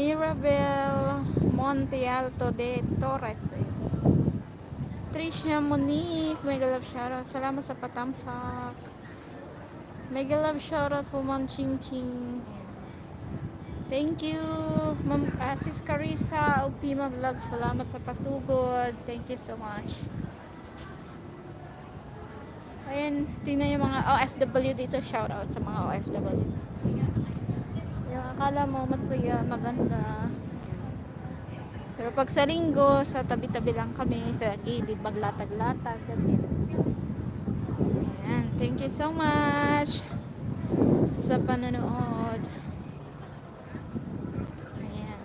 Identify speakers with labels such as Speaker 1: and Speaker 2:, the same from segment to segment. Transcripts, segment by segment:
Speaker 1: Mirabel Monte Alto de Torres. Tricia Monique, mega love shoutout. Salamat sa patamsak. Mega love shoutout po Ma'am Ching Ching. Thank you Ma'am Sis Carissa Upima Vlog. Salamat sa pasugod. Thank you so much. Ayan, tingnan yung mga OFW dito. Shoutout sa mga OFW. Yung akala mo masaya, maganda. Pero pag sa linggo, sa tabi-tabi lang kami, sa gilid, maglatag-latag. Ayan, thank you so much sa panonood. Ayan.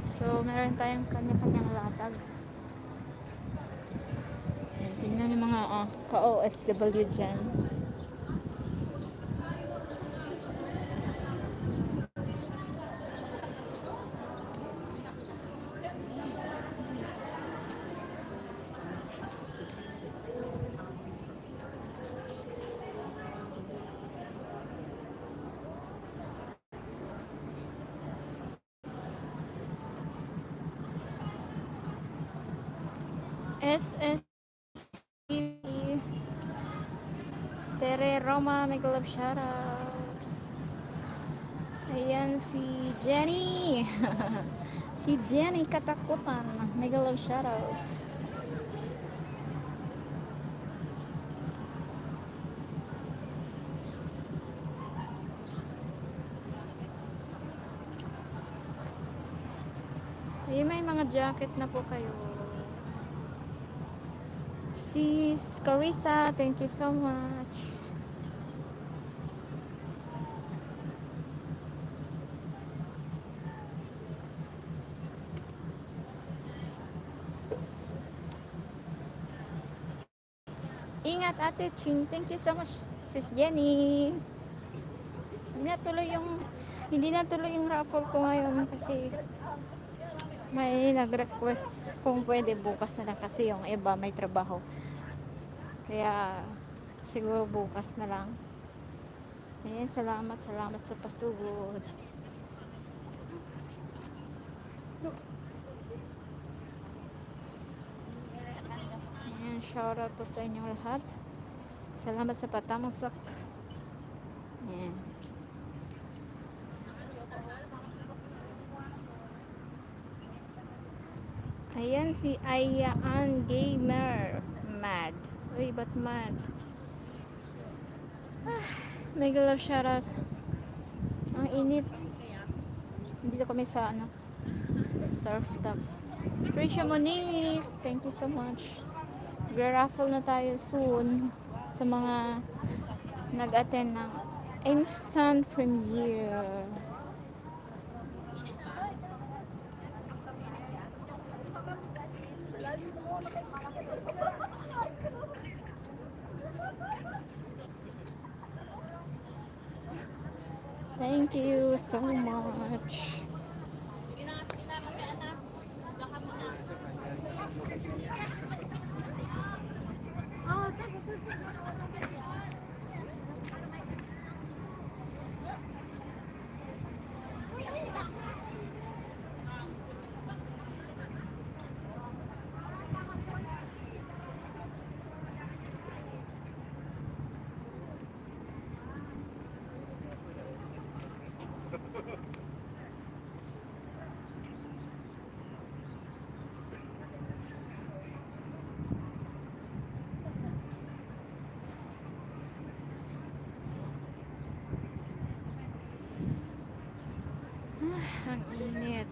Speaker 1: So, meron tayong kanya-kanyang latag. Ayan, tingnan yung mga ka-OFW dyan. SS Tere Roma, may love shoutout. Ayan si Jenny. Si Jenny Katakutan, may love shoutout. Ay, may mga jacket na po kayo. Sis Carissa, thank you so much. Ingat Ate Ching, thank you so much Sis Jenny. Hindi natuloy yung raffle ko ngayon kasi may nag-request kung pwede bukas na lang kasi yung iba may trabaho. Kaya siguro bukas na lang. Ayan, salamat sa pasugod. Ayan, shoutout po sa inyong lahat. Salamat sa patamasak. Ayan. Ayan si Ayaan Gamer. Mad. Uy, ba't mad? Mega love shoutout. Ang init. Dito kami sa surf top. Tricia Monique, thank you so much. Gra-raffle na tayo soon sa mga nag-attend ng instant premiere. Thank you so much. Ang init.